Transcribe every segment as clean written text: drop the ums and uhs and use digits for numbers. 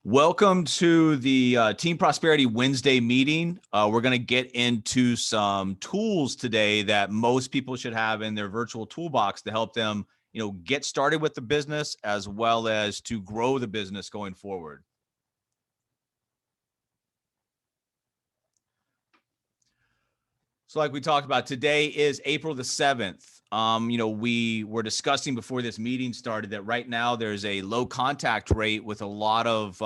Welcome to the Team Prosperity Wednesday meeting. We're going to get into some tools today that most people should have in their virtual toolbox to help them, get started with the business as well as to grow the business going forward. So like we talked about, today is April the 7th. We were discussing before this meeting started that right now there's a low contact rate with a lot of,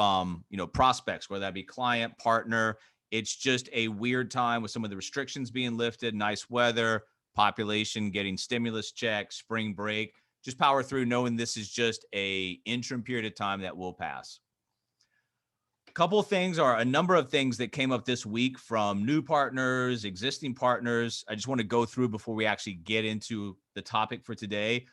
prospects, whether that be client, partner. It's just a weird time with some of the restrictions being lifted, nice weather, population getting stimulus checks, spring break. Just power through knowing this is just a interim period of time that will pass. Couple of things are a number of things that came up this week from new partners, existing partners. I just want to go through before we actually get into the topic for today.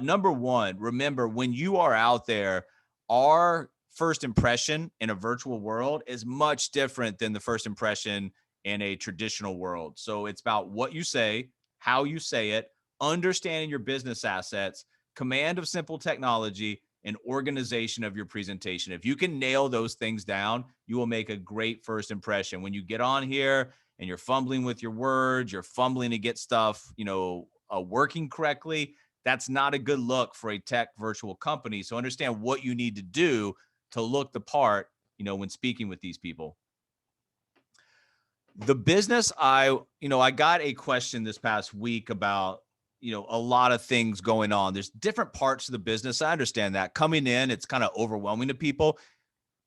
Number one, remember when you are out there, our first impression in a virtual world is much different than the first impression in a traditional world. So it's about what you say, how you say it, understanding your business assets, command of simple technology, and organization of your presentation. If you can nail those things down, you will make a great first impression. When you get on here and you're fumbling with your words, you're fumbling to get stuff, working correctly, that's not a good look for a tech virtual company. So understand what you need to do to look the part, when speaking with these people. The business, I got a question this past week about a lot of things going on. There's different parts of the business. I understand that coming in, it's kind of overwhelming to people.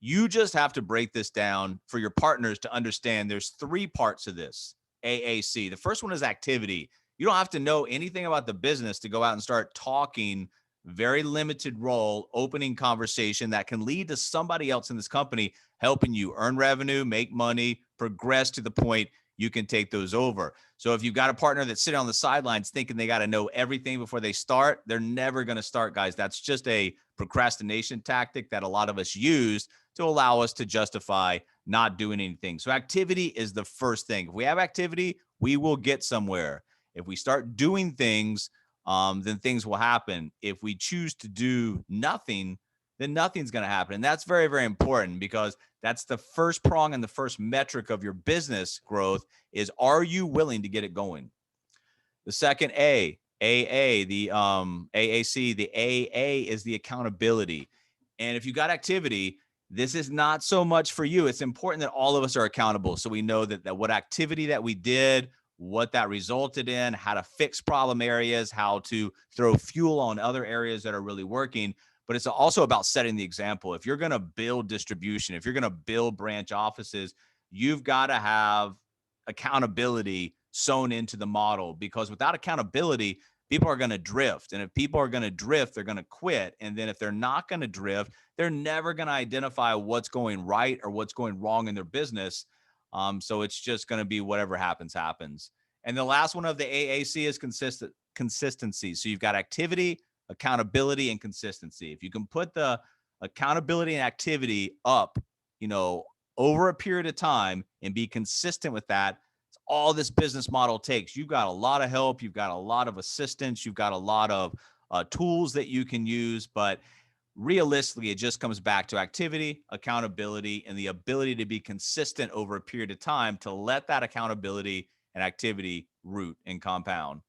You just have to break this down for your partners to understand there's three parts of this AAC. The first one is activity. You don't have to know anything about the business to go out and start talking. Very limited role, opening conversation that can lead to somebody else in this company helping you earn revenue, make money, progress to the point you can take those over. So if you've got a partner that's sitting on the sidelines thinking they got to know everything before they start, they're never going to start, guys. That's just a procrastination tactic that a lot of us use to allow us to justify not doing anything. So activity is the first thing. If we have activity, we will get somewhere. If we start doing things, then things will happen. If we choose to do nothing, then nothing's going to happen. And that's very, very important because that's the first prong and the first metric of your business growth is, are you willing to get it going? The second AA, the AAC, the AA is the accountability. And if you got activity, this is not so much for you. It's important that all of us are accountable. So we know that what activity that we did, what that resulted in, how to fix problem areas, how to throw fuel on other areas that are really working. But it's also about setting the example. If you're going to build distribution, if you're going to build branch offices, you've got to have accountability sewn into the model, because without accountability, people are going to drift. And if people are going to drift, they're going to quit. And then if they're not going to drift, they're never going to identify what's going right or what's going wrong in their business. So it's just going to be whatever happens, happens. And the last one of the AAC is consistency. So you've got activity, accountability, and consistency. If you can put the accountability and activity up, over a period of time and be consistent with that, it's all this business model takes. You've got a lot of help. You've got a lot of assistance. You've got a lot of tools that you can use. But realistically, it just comes back to activity, accountability, and the ability to be consistent over a period of time to let that accountability and activity root and compound.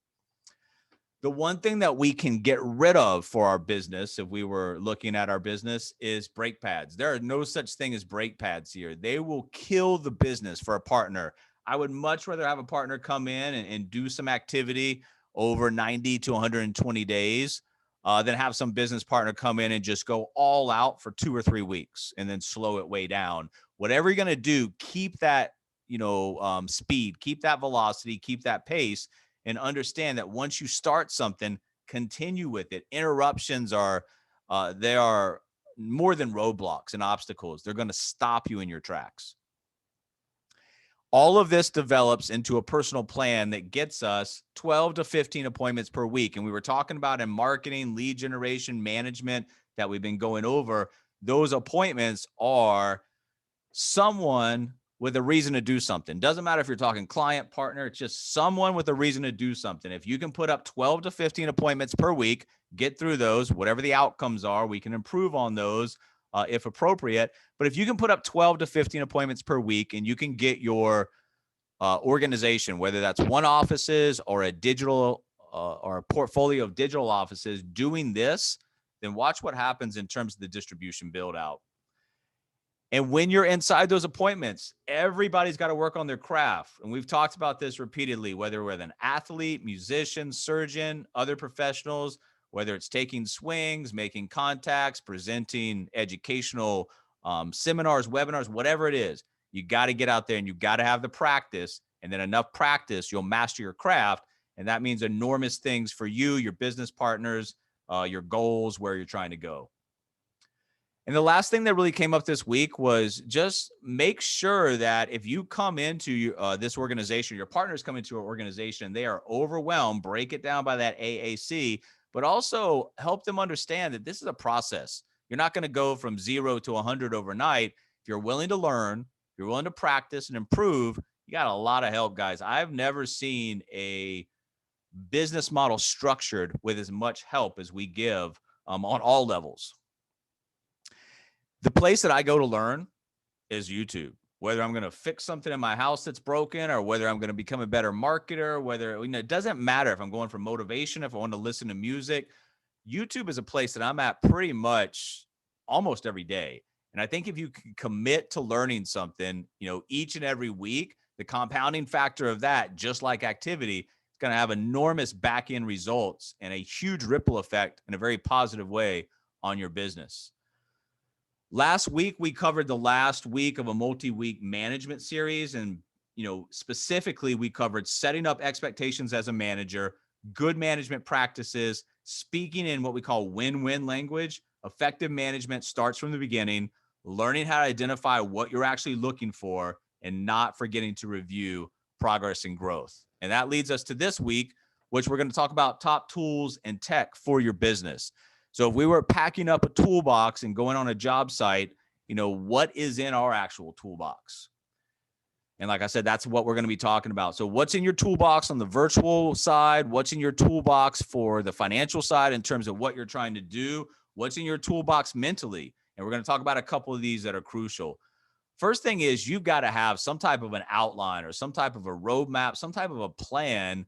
The one thing that we can get rid of for our business, if we were looking at our business, is brake pads. There are no such thing as brake pads here. They will kill the business for a partner. I would much rather have a partner come in and do some activity over 90 to 120 days than have some business partner come in and just go all out for 2 or 3 weeks and then slow it way down. Whatever you're going to do, keep that, speed, keep that velocity, keep that pace, and understand that once you start something, continue with it. Interruptions they are more than roadblocks and obstacles. They're going to stop you in your tracks. All of this develops into a personal plan that gets us 12 to 15 appointments per week. And we were talking about in marketing, lead generation, management that we've been going over. Those appointments are someone with a reason to do something. Doesn't matter if you're talking client, partner, it's just someone with a reason to do something. If you can put up 12 to 15 appointments per week, get through those, whatever the outcomes are, we can improve on those. if appropriate. But if you can put up 12 to 15 appointments per week and you can get your organization, whether that's one offices or a digital or a portfolio of digital offices doing this, then watch what happens in terms of the distribution build out. And when you're inside those appointments, everybody's got to work on their craft. And we've talked about this repeatedly, whether with an athlete, musician, surgeon, other professionals, whether it's taking swings, making contacts, presenting educational seminars, webinars, whatever it is, you got to get out there and you got to have the practice. And then enough practice, you'll master your craft. And that means enormous things for you, your business partners, your goals, where you're trying to go. And the last thing that really came up this week was just make sure that if you come into this organization, your partners come into an organization, they are overwhelmed, break it down by that AAC, but also help them understand that this is a process. You're not going to go from 0 to 100 overnight. If you're willing to learn, if you're willing to practice and improve, you got a lot of help, guys. I've never seen a business model structured with as much help as we give on all levels. The place that I go to learn is YouTube. Whether I'm going to fix something in my house that's broken or whether I'm going to become a better marketer, whether, it doesn't matter if I'm going for motivation, if I want to listen to music. YouTube is a place that I'm at pretty much almost every day. And I think if you can commit to learning something, each and every week, the compounding factor of that, just like activity, is going to have enormous back-end results and a huge ripple effect in a very positive way on your business. Last week, we covered the last week of a multi-week management series. And, specifically, we covered setting up expectations as a manager, good management practices, speaking in what we call win-win language. Effective management starts from the beginning, learning how to identify what you're actually looking for and not forgetting to review progress and growth. And that leads us to this week, which we're going to talk about top tools and tech for your business. So if we were packing up a toolbox and going on a job site, what is in our actual toolbox? And like I said, that's what we're going to be talking about. So what's in your toolbox on the virtual side? What's in your toolbox for the financial side in terms of what you're trying to do? What's in your toolbox mentally? And we're going to talk about a couple of these that are crucial. First thing is you've got to have some type of an outline or some type of a roadmap, some type of a plan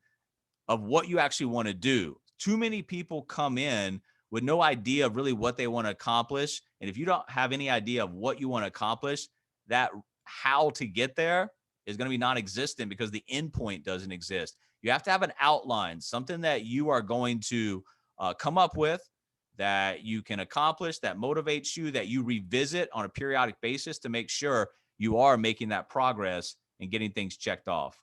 of what you actually want to do. Too many people come in with no idea of really what they want to accomplish. And if you don't have any idea of what you want to accomplish, that how to get there is going to be non-existent because the end point doesn't exist. You have to have an outline, something that you are going to come up with that you can accomplish, that motivates you, that you revisit on a periodic basis to make sure you are making that progress and getting things checked off.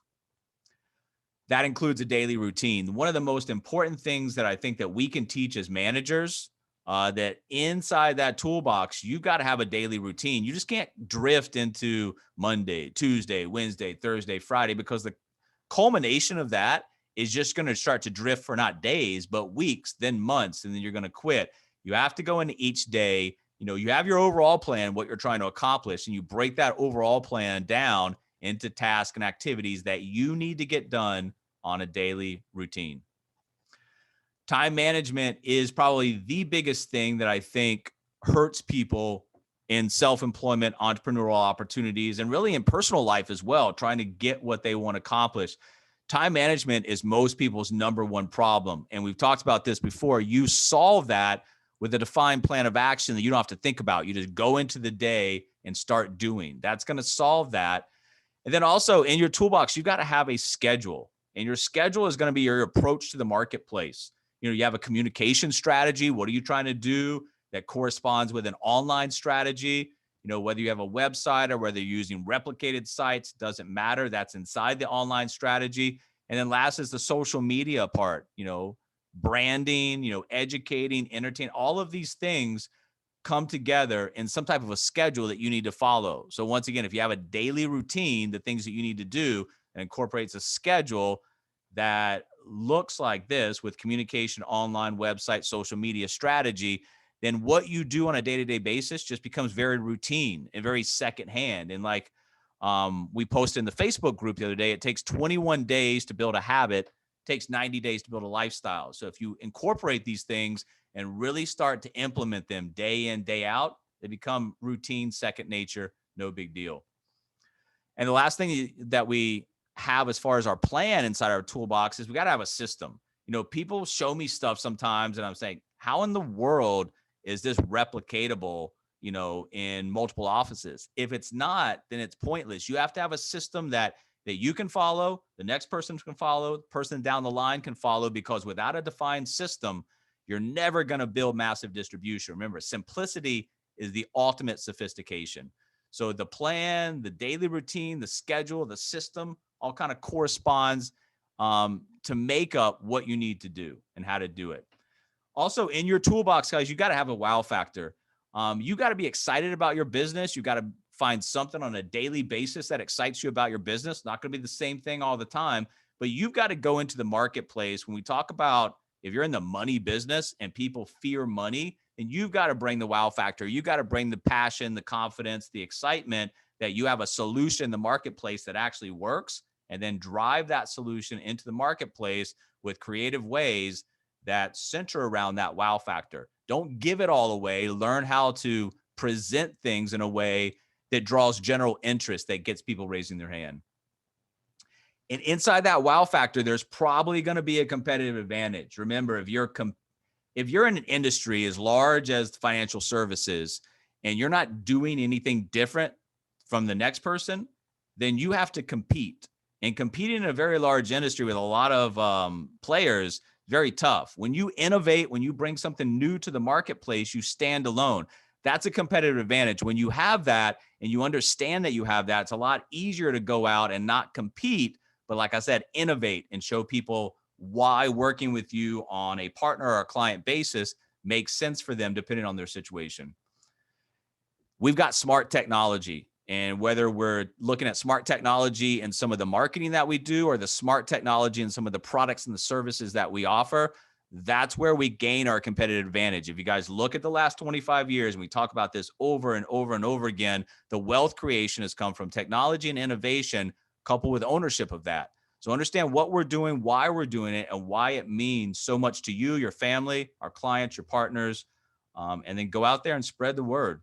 That includes a daily routine. One of the most important things that I think that we can teach as managers, that inside that toolbox, you've got to have a daily routine. You just can't drift into Monday, Tuesday, Wednesday, Thursday, Friday, because the culmination of that is just going to start to drift for not days, but weeks, then months, and then you're going to quit. You have to go into each day. You have your overall plan, what you're trying to accomplish, and you break that overall plan down into tasks and activities that you need to get done on a daily routine. Time management is probably the biggest thing that I think hurts people in self-employment, entrepreneurial opportunities, and really in personal life as well, trying to get what they want to accomplish. Time management is most people's number one problem. And we've talked about this before. You solve that with a defined plan of action that you don't have to think about. You just go into the day and start doing. That's going to solve that. And then also in your toolbox, you've got to have a schedule. And your schedule is going to be your approach to the marketplace. You have a communication strategy. What are you trying to do that corresponds with an online strategy? Whether you have a website or whether you're using replicated sites, doesn't matter. That's inside the online strategy. And then last is the social media part, branding, educating, entertaining, all of these things come together in some type of a schedule that you need to follow. So once again, if you have a daily routine, the things that you need to do, and incorporates a schedule that looks like this with communication, online, website, social media strategy, then what you do on a day-to-day basis just becomes very routine and very secondhand. And like we posted in the Facebook group the other day, it takes 21 days to build a habit, takes 90 days to build a lifestyle. So if you incorporate these things and really start to implement them day in, day out, They become routine, second nature, no big deal. And the last thing that we have as far as our plan inside our toolbox is we got to have a system. People show me stuff sometimes and I'm saying, how in the world is this replicatable, in multiple offices? If it's not, then it's pointless. You have to have a system that you can follow, the next person can follow, the person down the line can follow, because without a defined system, you're never going to build massive distribution. Remember, simplicity is the ultimate sophistication. So the plan, the daily routine, the schedule, the system, all kind of corresponds to make up what you need to do and how to do it. Also, in your toolbox, guys, you got to have a wow factor. You got to be excited about your business. You got to find something on a daily basis that excites you about your business. Not going to be the same thing all the time, but you've got to go into the marketplace. When we talk about, if you're in the money business and people fear money, then you've got to bring the wow factor. You got to bring the passion, the confidence, the excitement that you have a solution in the marketplace that actually works, and then drive that solution into the marketplace with creative ways that center around that wow factor. Don't give it all away. Learn how to present things in a way that draws general interest, that gets people raising their hand. And inside that wow factor, there's probably going to be a competitive advantage. Remember, if you're in an industry as large as financial services and you're not doing anything different from the next person, then you have to compete. And competing in a very large industry with a lot of players, very tough. When you innovate, when you bring something new to the marketplace, you stand alone. That's a competitive advantage. When you have that and you understand that you have that, it's a lot easier to go out and not compete, but like I said, innovate and show people why working with you on a partner or a client basis makes sense for them depending on their situation. We've got smart technology. And whether we're looking at smart technology and some of the marketing that we do, or the smart technology and some of the products and the services that we offer, that's where we gain our competitive advantage. If you guys look at the last 25 years, and we talk about this over and over and over again, the wealth creation has come from technology and innovation coupled with ownership of that. So understand what we're doing, why we're doing it, and why it means so much to you, your family, our clients, your partners, and then go out there and spread the word.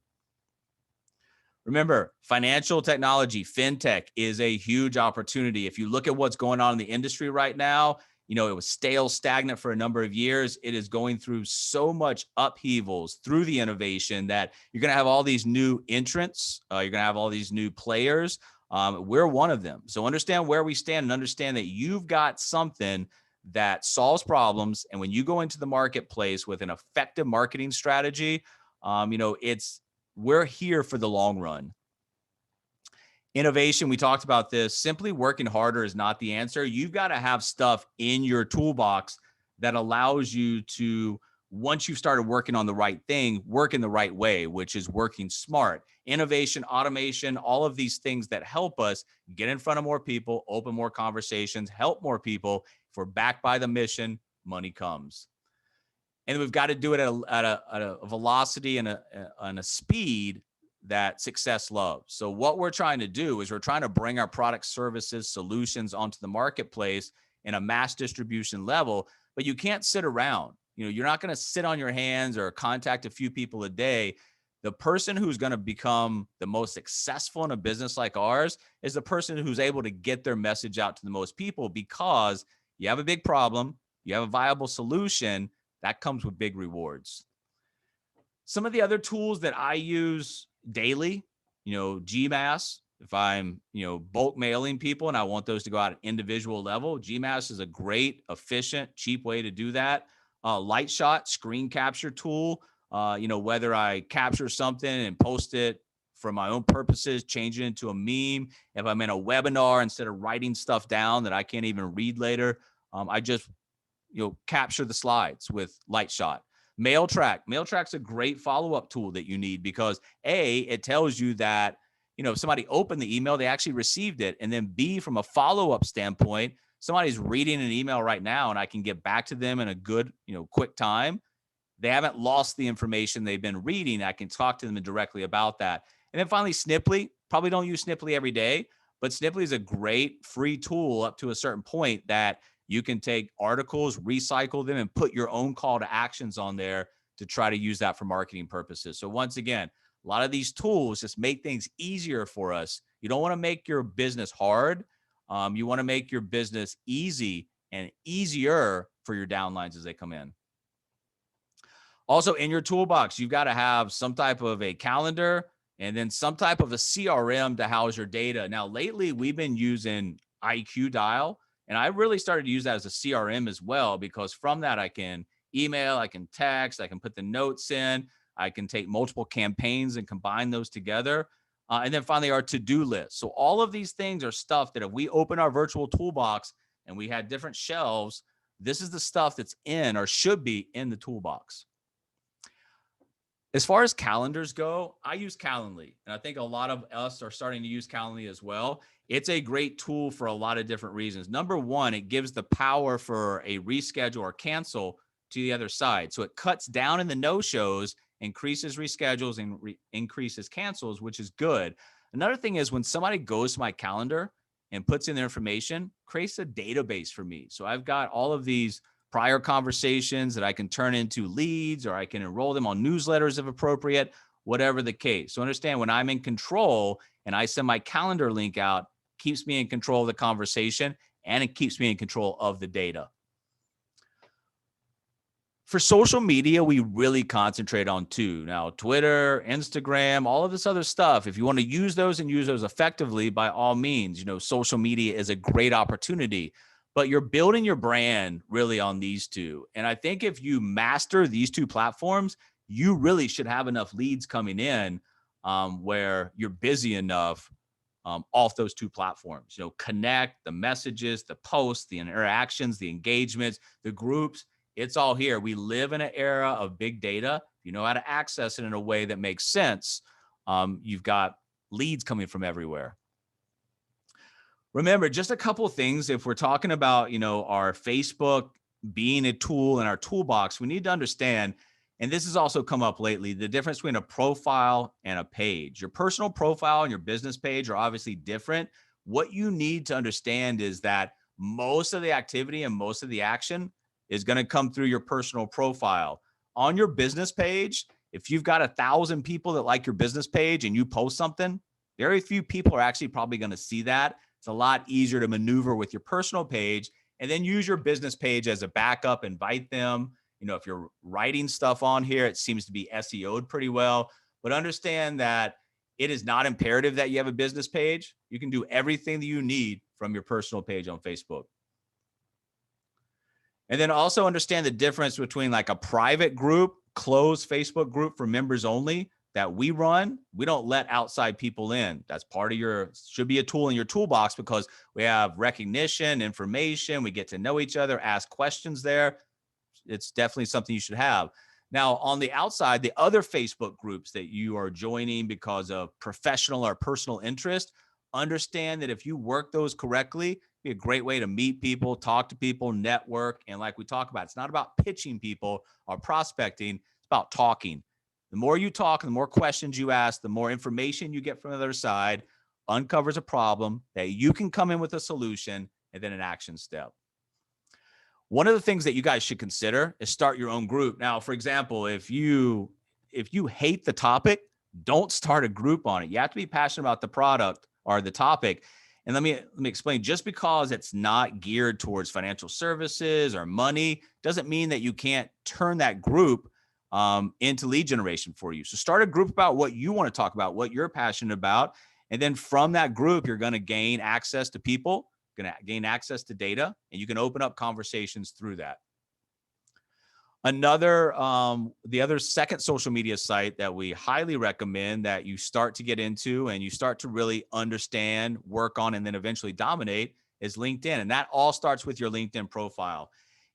Remember, financial technology, fintech, is a huge opportunity. If you look at what's going on in the industry right now, it was stale, stagnant for a number of years. It is going through so much upheavals through the innovation that you're going to have all these new entrants. You're going to have all these new players. We're one of them. So understand where we stand and understand that you've got something that solves problems. And when you go into the marketplace with an effective marketing strategy, we're here for the long run. Innovation, we talked about this. Simply working harder is not the answer. You've got to have stuff in your toolbox that allows you to, once you've started working on the right thing, work in the right way, which is working smart. Innovation, automation, all of these things that help us get in front of more people, open more conversations, help more people. If we're backed by the mission, money comes. And we've got to do it at a velocity and a speed that success loves. So what we're trying to do is we're trying to bring our products, services, solutions onto the marketplace in a mass distribution level, but you can't sit around. You're not going to sit on your hands or contact a few people a day. The person who's going to become the most successful in a business like ours is the person who's able to get their message out to the most people, because you have a big problem, you have a viable solution, that comes with big rewards. Some of the other tools that I use daily, GMass. If I'm, bulk mailing people and I want those to go out at individual level, GMass is a great, efficient, cheap way to do that. Lightshot screen capture tool. Whether I capture something and post it for my own purposes, change it into a meme. If I'm in a webinar, instead of writing stuff down that I can't even read later, I just capture the slides with Lightshot. Mailtrack's a great follow-up tool that you need, because A, it tells you that, if somebody opened the email, they actually received it. And then B, from a follow-up standpoint, somebody's reading an email right now and I can get back to them in a good, quick time. They haven't lost the information they've been reading. I can talk to them directly about that. And then finally, Sniply. Probably don't use Sniply every day, but Sniply is a great free tool up to a certain point that you can take articles, recycle them, and put your own call to actions on there to try to use that for marketing purposes. So once again, A lot of these tools just make things easier for us. You don't want to make your business hard. You want to make your business easy and easier for your downlines as they come in. Also, in your toolbox, you've got to have some type of a calendar and then some type of a CRM to house your data. Now, lately, we've been using IQ Dial, and I really started to use that as a CRM as well, because from that, I can email, I can text, I can put the notes in, I can take multiple campaigns and combine those together. And then finally, our to-do list. So all of these things are stuff that if we open our virtual toolbox and we had different shelves, this is the stuff that's in or should be in the toolbox. As far as calendars go, I use Calendly, and I think a lot of us are starting to use Calendly as well. It's a great tool for a lot of different reasons. Number one, it gives the power for a reschedule or cancel to the other side. So it cuts down in the no-shows, increases reschedules, and increases cancels, which is good. Another thing is when somebody goes to my calendar and puts in their information, creates a database for me. So I've got all of these prior conversations that I can turn into leads, or I can enroll them on newsletters if appropriate, whatever the case. So understand, when I'm in control and I send my calendar link out, keeps me in control of the conversation and it keeps me in control of the data. For social media, we really concentrate on two. Now, Twitter, Instagram, all of this other stuff, if you want to use those and use those effectively, by all means, social media is a great opportunity. But you're building your brand really on these two. And I think if you master these two platforms, you really should have enough leads coming in where you're busy enough off those two platforms. Connect, the messages, the posts, the interactions, the engagements, the groups. It's all here. We live in an era of big data. If you know how to access it in a way that makes sense, you've got leads coming from everywhere. Remember, just a couple of things. If we're talking about, our Facebook being a tool in our toolbox, we need to understand, and this has also come up lately, the difference between a profile and a page. Your personal profile and your business page are obviously different. What you need to understand is that most of the activity and most of the action is going to come through your personal profile. On your business page, if you've got 1,000 people that like your business page and you post something, very few people are actually probably going to see that. It's a lot easier to maneuver with your personal page, and then use your business page as a backup. Invite them. If you're writing stuff on here, it seems to be SEO'd pretty well. But understand that it is not imperative that you have a business page. You can do everything that you need from your personal page on Facebook. And then also understand the difference between like a private group, closed Facebook group for members only that we run. We don't let outside people in. That's part of should be a tool in your toolbox, because we have recognition, information, we get to know each other, ask questions there. It's definitely something you should have. Now, on the outside, the other Facebook groups that you are joining because of professional or personal interest, understand that if you work those correctly, it'd be a great way to meet people, talk to people, network. And like we talk about, it's not about pitching people or prospecting. It's about talking. The more you talk, the more questions you ask, the more information you get from the other side, uncovers a problem that you can come in with a solution and then an action step. One of the things that you guys should consider is start your own group. Now, for example, if you hate the topic, don't start a group on it. You have to be passionate about the product or the topic. And let me explain, just because it's not geared towards financial services or money doesn't mean that you can't turn that group into lead generation for you. So start a group about what you want to talk about, what you're passionate about. And then from that group, you're going to gain access to people, going to gain access to data, and you can open up conversations through that. The other second social media site that we highly recommend that you start to get into and you start to really understand, work on, and then eventually dominate is LinkedIn. And that all starts with your LinkedIn profile.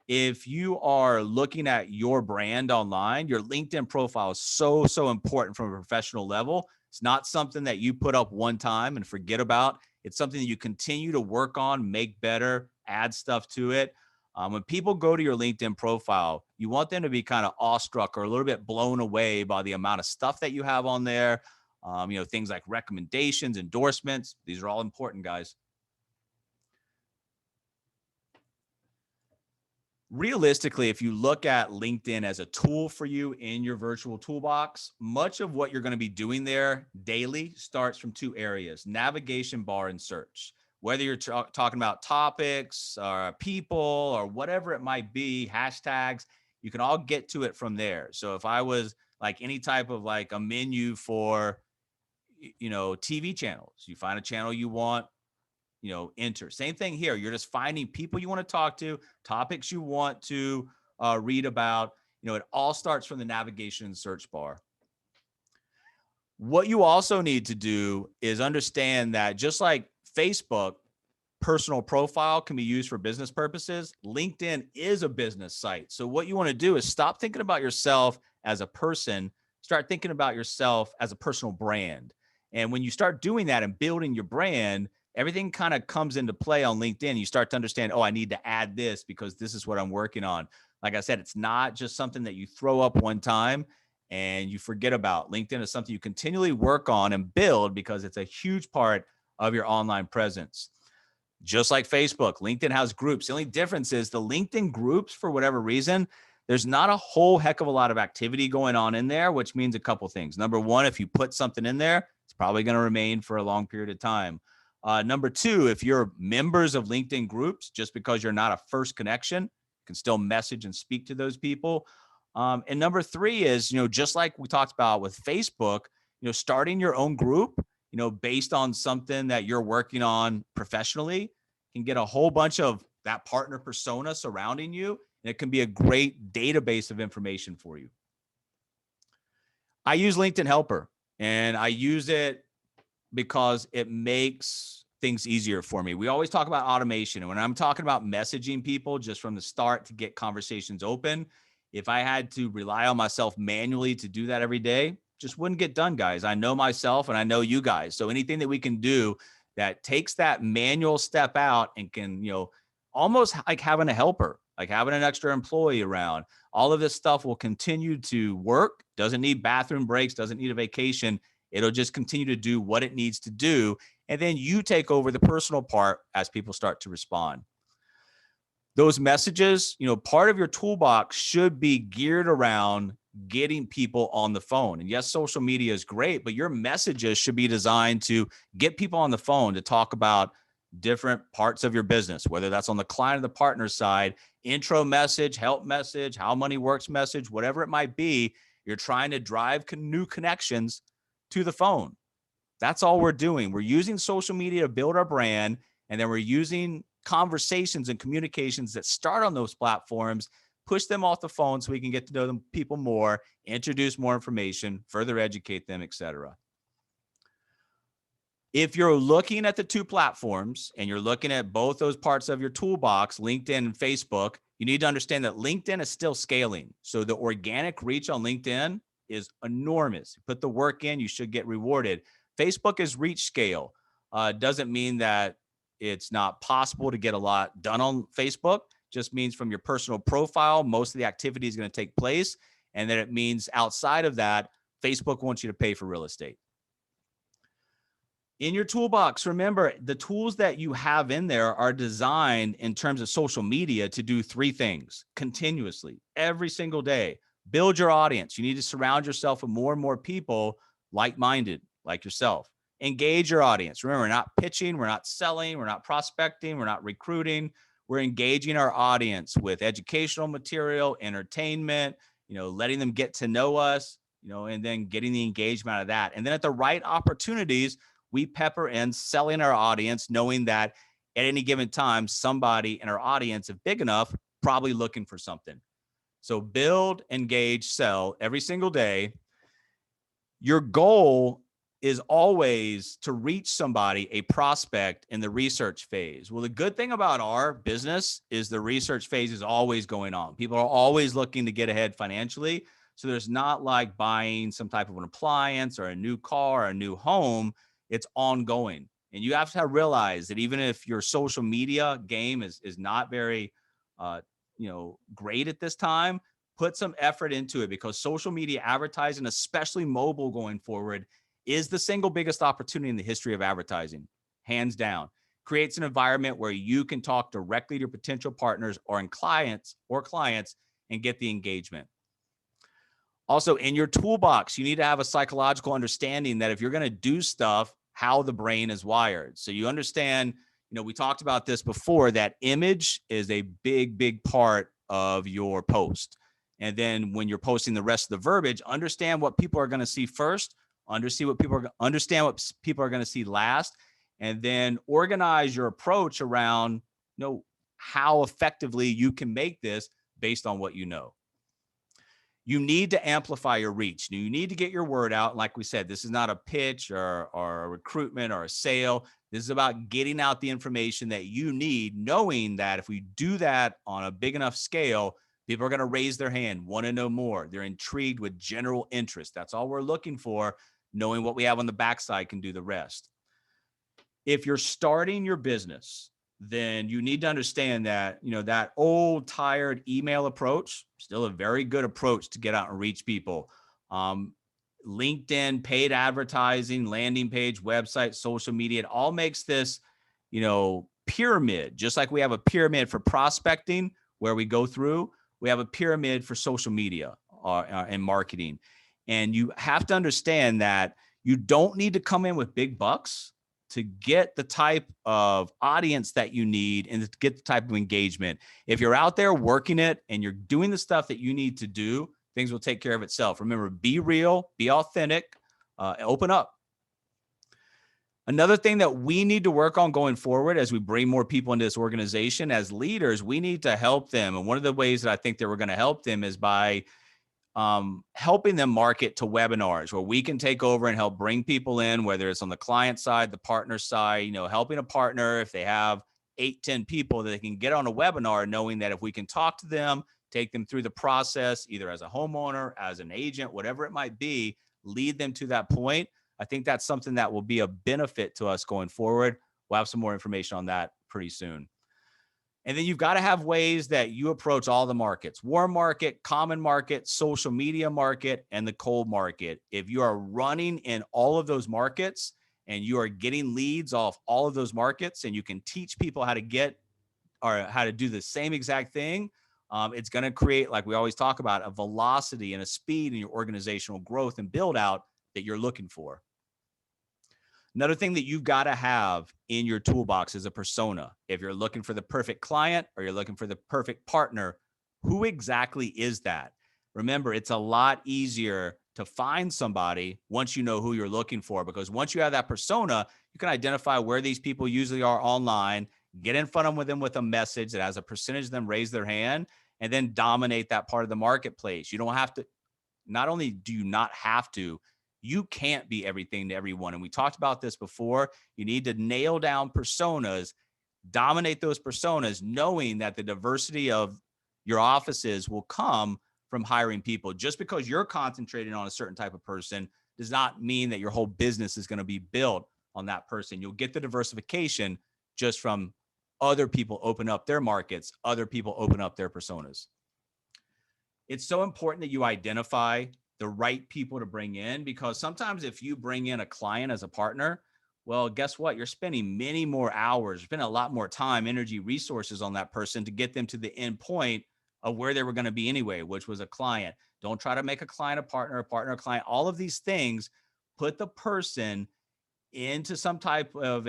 If you are looking at your brand online, your LinkedIn profile is so important from a professional level. It's not something that you put up one time and forget about. It's something that you continue to work on, make better, add stuff to it. When people go to your LinkedIn profile, you want them to be kind of awestruck or a little bit blown away by the amount of stuff that you have on there. Things like recommendations, endorsements. These are all important, guys. Realistically, if you look at LinkedIn as a tool for you in your virtual toolbox, much of what you're going to be doing there daily starts from two areas: navigation bar and search. Whether you're talking about topics or people or whatever it might be, hashtags, you can all get to it from there. So if I was like any type of like a menu for, TV channels, you find a channel you want, enter. Same thing here. You're just finding people you want to talk to, topics you want to read about. It all starts from the navigation and search bar. What you also need to do is understand that just like Facebook personal profile can be used for business purposes, LinkedIn is a business site. So what you want to do is stop thinking about yourself as a person, start thinking about yourself as a personal brand. And when you start doing that and building your brand, everything kind of comes into play on LinkedIn. You start to understand, oh, I need to add this because this is what I'm working on. Like I said, it's not just something that you throw up one time and you forget about. LinkedIn is something you continually work on and build because it's a huge part of your online presence. Just like Facebook, LinkedIn has groups. The only difference is the LinkedIn groups, for whatever reason, there's not a whole heck of a lot of activity going on in there, which means a couple things. Number one, if you put something in there, it's probably going to remain for a long period of time. Number two, if you're members of LinkedIn groups, just because you're not a first connection, you can still message and speak to those people. And number three is, just like we talked about with Facebook, starting your own group, based on something that you're working on professionally, can get a whole bunch of that partner persona surrounding you. And it can be a great database of information for you. I use LinkedIn Helper, and I use it because it makes things easier for me. We always talk about automation. And when I'm talking about messaging people just from the start to get conversations open, if I had to rely on myself manually to do that every day, just wouldn't get done, guys. I know myself and I know you guys. So anything that we can do that takes that manual step out and can, almost like having a helper, like having an extra employee around, all of this stuff will continue to work. Doesn't need bathroom breaks, doesn't need a vacation. It'll just continue to do what it needs to do. And then you take over the personal part as people start to respond. Those messages, part of your toolbox should be geared around getting people on the phone. And yes, social media is great, but your messages should be designed to get people on the phone to talk about different parts of your business, whether that's on the client or the partner side, intro message, help message, how money works message, whatever it might be. You're trying to drive new connections to the phone. That's all we're doing. We're using social media to build our brand, and then we're using conversations and communications that start on those platforms, push them off the phone so we can get to know them people more, introduce more information, further educate them, etc. If you're looking at the two platforms and you're looking at both those parts of your toolbox, LinkedIn and Facebook, you need to understand that LinkedIn is still scaling. So the organic reach on LinkedIn is enormous. Put the work in, you should get rewarded. Facebook is reach scale. Doesn't mean that it's not possible to get a lot done on Facebook. Just means from your personal profile, most of the activity is going to take place. And then it means outside of that, Facebook wants you to pay for real estate. In your toolbox, remember the tools that you have in there are designed in terms of social media to do three things continuously, every single day. Build your audience. You need to surround yourself with more and more people like-minded, like yourself. Engage your audience. Remember, we're not pitching, we're not selling, we're not prospecting, we're not recruiting. We're engaging our audience with educational material, entertainment, letting them get to know us, and then getting the engagement out of that. And then at the right opportunities, we pepper in selling our audience, knowing that at any given time, somebody in our audience, if big enough, probably looking for something. So build, engage, sell every single day. Your goal is always to reach somebody, a prospect, in the research phase. Well, the good thing about our business is the research phase is always going on. People are always looking to get ahead financially. So there's not like buying some type of an appliance or a new car or a new home. It's ongoing. And you have to realize that even if your social media game is not very, great at this time, put some effort into it, because social media advertising, especially mobile going forward, is the single biggest opportunity in the history of advertising, hands down. creates an environment where you can talk directly to your potential partners or clients and get the engagement. Also, in your toolbox, you need to have a psychological understanding that if you're going to do stuff, how the brain is wired. So you understand, we talked about this before, that image is a big, big part of your post. And then when you're posting the rest of the verbiage, understand what people are going to see first, understand what people are going to see last, and then organize your approach around, how effectively you can make this based on what you know. You need to amplify your reach. You need to get your word out. Like we said, this is not a pitch or a recruitment or a sale. This is about getting out the information that you need, knowing that if we do that on a big enough scale, people are going to raise their hand, want to know more. They're intrigued with general interest. That's all we're looking for. Knowing what we have on the backside can do the rest. If you're starting your business, then you need to understand that, that old tired email approach, still a very good approach to get out and reach people. LinkedIn, paid advertising, landing page, website, social media, it all makes this, pyramid. Just like we have a pyramid for prospecting where we go through, we have a pyramid for social media and marketing. And you have to understand that you don't need to come in with big bucks to get the type of audience that you need and to get the type of engagement. If you're out there working it and you're doing the stuff that you need to do, things will take care of itself. Remember, be real, be authentic, open up. Another thing that we need to work on going forward as we bring more people into this organization as leaders, we need to help them. And one of the ways that I think that we're going to help them is by helping them market to webinars where we can take over and help bring people in, whether it's on the client side, the partner side, helping a partner, if they have 8-10 people, that they can get on a webinar knowing that if we can talk to them, take them through the process, either as a homeowner, as an agent, whatever it might be, lead them to that point. I think that's something that will be a benefit to us going forward. We'll have some more information on that pretty soon. And then you've got to have ways that you approach all the markets: warm market, common market, social media market, and the cold market. If you are running in all of those markets and you are getting leads off all of those markets, and you can teach people how to get or how to do the same exact thing, it's going to create, like we always talk about, a velocity and a speed in your organizational growth and build out that you're looking for. Another thing that you've got to have in your toolbox is a persona. If you're looking for the perfect client or you're looking for the perfect partner, who exactly is that? Remember, it's a lot easier to find somebody once you know who you're looking for, because once you have that persona, you can identify where these people usually are online, get in front of them with a message that has a percentage of them raise their hand, and then dominate that part of the marketplace. You don't have to, not only do you not have to, you can't be everything to everyone. And we talked about this before. You need to nail down personas, dominate those personas, knowing that the diversity of your offices will come from hiring people. Just because you're concentrating on a certain type of person does not mean that your whole business is going to be built on that person. You'll get the diversification just from other people open up their markets, other people open up their personas. It's so important that you identify the right people to bring in, because sometimes if you bring in a client as a partner, well, guess what? You're spending many more hours, spending a lot more time, energy, resources on that person to get them to the end point of where they were going to be anyway, which was a client. Don't try to make a client a partner a client. All of these things, put the person into some type of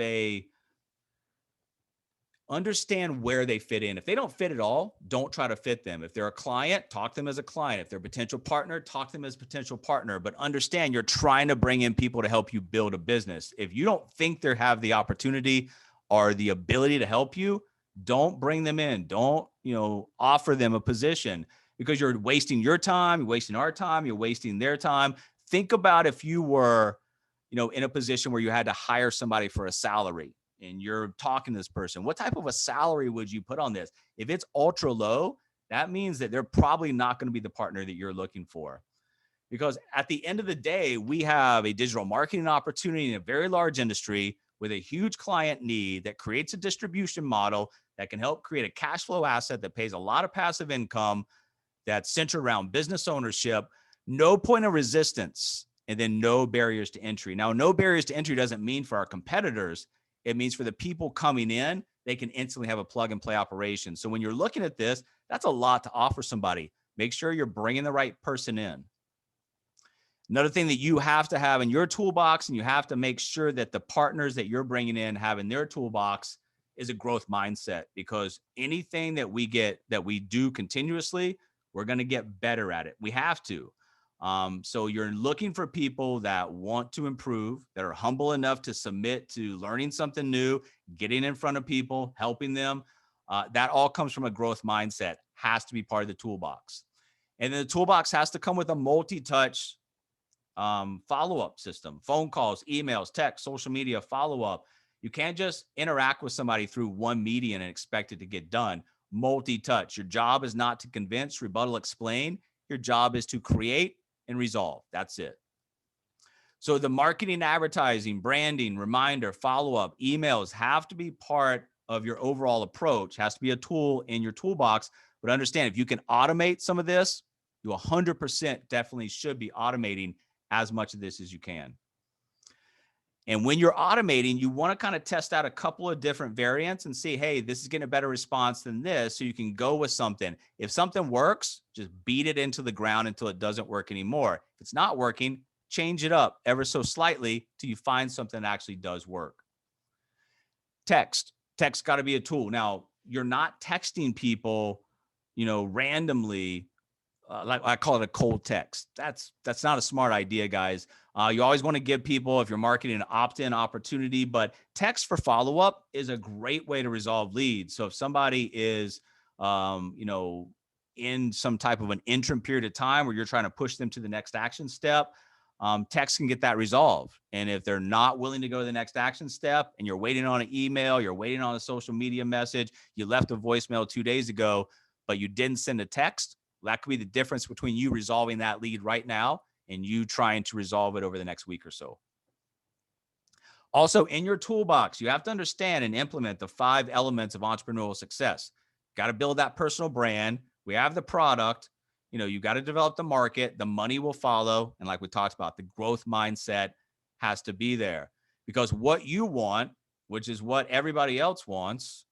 understand where they fit in. If they don't fit at all, don't try to fit them. If they're a client, talk to them as a client. If they're a potential partner, talk to them as a potential partner. But understand you're trying to bring in people to help you build a business. If you don't think they have the opportunity or the ability to help you, don't bring them in. Don't, offer them a position, because you're wasting your time, you're wasting our time, you're wasting their time. Think about if you were, in a position where you had to hire somebody for a salary, and you're talking to this person, what type of a salary would you put on this? If it's ultra low, that means that they're probably not going to be the partner that you're looking for. Because at the end of the day, we have a digital marketing opportunity in a very large industry with a huge client need that creates a distribution model that can help create a cash flow asset that pays a lot of passive income, that's centered around business ownership, no point of resistance, and then no barriers to entry. Now, no barriers to entry doesn't mean for our competitors, It means for the people coming in, they can instantly have a plug and play operation. So when you're looking at this, that's a lot to offer somebody. Make sure you're bringing the right person in. Another thing that you have to have in your toolbox, and you have to make sure that the partners that you're bringing in have in their toolbox, is a growth mindset, because anything that we do continuously, we're going to get better at it. We have to. So you're looking for people that want to improve, that are humble enough to submit to learning something new, getting in front of people, helping them. That all comes from a growth mindset, has to be part of the toolbox. And then the toolbox has to come with a multi-touch follow-up system: phone calls, emails, text, social media, follow-up. You can't just interact with somebody through one medium and expect it to get done. Multi-touch. Your job is not to convince, rebuttal, explain. Your job is to create and resolve. That's it. So the marketing, advertising, branding, reminder, follow-up, emails have to be part of your overall approach, has to be a tool in your toolbox. But understand, if you can automate some of this, you 100% definitely should be automating as much of this as you can. And when you're automating, you want to kind of test out a couple of different variants and see, hey, this is getting a better response than this. So you can go with something. If something works, just beat it into the ground until it doesn't work anymore. If it's not working, change it up ever so slightly till you find something that actually does work. Text got to be a tool. Now, you're not texting people, randomly. Like I call it a cold text. That's not a smart idea, guys. You always want to give people, if you're marketing, an opt-in opportunity, but text for follow-up is a great way to resolve leads. So if somebody is, in some type of an interim period of time where you're trying to push them to the next action step, text can get that resolved. And if they're not willing to go to the next action step and you're waiting on an email, you're waiting on a social media message, you left a voicemail 2 days ago, but you didn't send a text, that could be the difference between you resolving that lead right now and you trying to resolve it over the next week or so. Also, in your toolbox, you have to understand and implement the 5 elements of entrepreneurial success. Got to build that personal brand. We have the product. You got to develop the market. The money will follow. And like we talked about, the growth mindset has to be there, because what you want, which is what everybody else wants,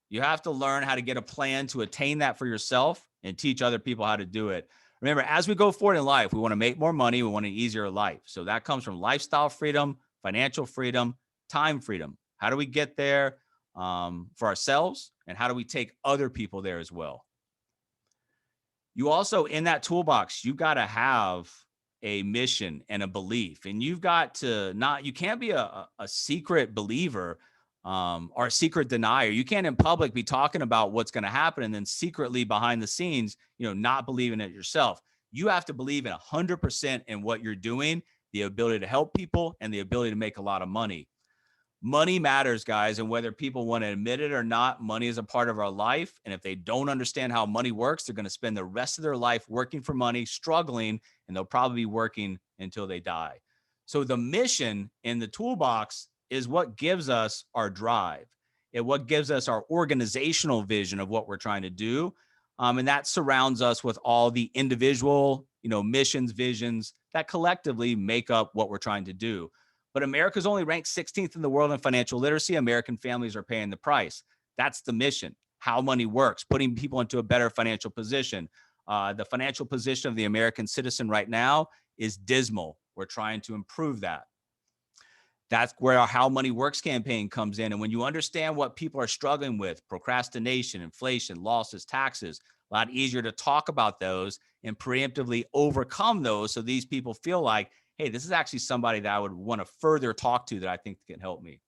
you have to learn how to get a plan to attain that for yourself and teach other people how to do it. Remember, as we go forward in life, we want to make more money. We want an easier life. So that comes from lifestyle freedom, financial freedom, time freedom. How do we get there for ourselves? And how do we take other people there as well? You also, in that toolbox, you got to have a mission and a belief. And you've got to you can't be a secret believer or a secret denier. You can't in public be talking about what's going to happen and then secretly behind the scenes, not believing it yourself. You have to believe in 100% in what you're doing, the ability to help people and the ability to make a lot of money. Money matters, guys. And whether people want to admit it or not, money is a part of our life. And if they don't understand how money works, they're going to spend the rest of their life working for money, struggling, and they'll probably be working until they die. So the mission in the toolbox is what gives us our drive. It's what gives us our organizational vision of what we're trying to do. And that surrounds us with all the individual, missions, visions that collectively make up what we're trying to do. But America's only ranked 16th in the world in financial literacy. American families are paying the price. That's the mission, how money works, putting people into a better financial position. The financial position of the American citizen right now is dismal. We're trying to improve that. That's where our How Money Works campaign comes in. And when you understand what people are struggling with, procrastination, inflation, losses, taxes, a lot easier to talk about those and preemptively overcome those. So these people feel like, hey, this is actually somebody that I would want to further talk to that I think can help me.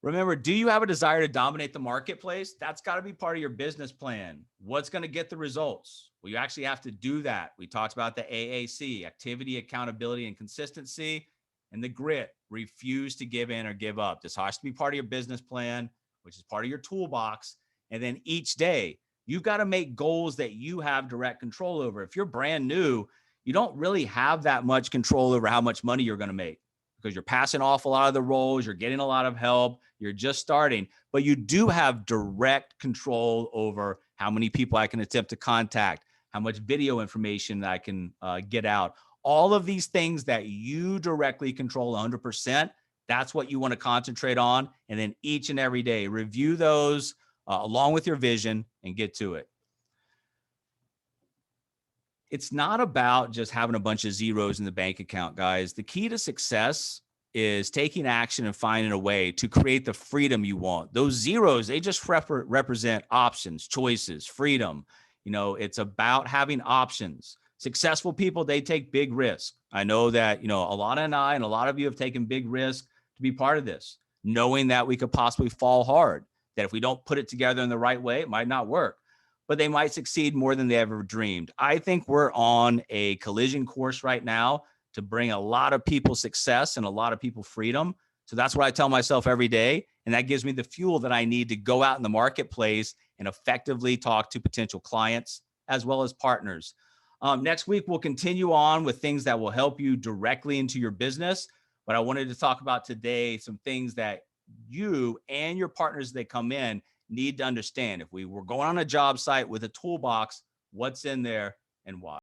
Remember, do you have a desire to dominate the marketplace? That's got to be part of your business plan. What's going to get the results? Well, you actually have to do that. We talked about the AAC, activity, accountability, and consistency, and the grit, refuse to give in or give up. This has to be part of your business plan, which is part of your toolbox. And then each day, you've got to make goals that you have direct control over. If you're brand new, you don't really have that much control over how much money you're going to make, because you're passing off a lot of the roles, you're getting a lot of help, you're just starting, but you do have direct control over how many people I can attempt to contact, how much video information that I can get out. All of these things that you directly control 100%, That's what you want to concentrate on. And then each and every day, review those along with your vision and get to it. It's not about just having a bunch of zeros in the bank account, guys. The key to success is taking action and finding a way to create the freedom you want. Those zeros, they just represent options, choices, freedom. It's about having options. Successful people, they take big risks. I know that, Alana and I and a lot of you have taken big risks to be part of this, knowing that we could possibly fall hard, that if we don't put it together in the right way, it might not work, but they might succeed more than they ever dreamed. I think we're on a collision course right now to bring a lot of people success and a lot of people freedom. So that's what I tell myself every day. And that gives me the fuel that I need to go out in the marketplace and effectively talk to potential clients as well as partners. Next week, we'll continue on with things that will help you directly into your business. But I wanted to talk about today some things that you and your partners that come in need to understand. If we were going on a job site with a toolbox, what's in there and why.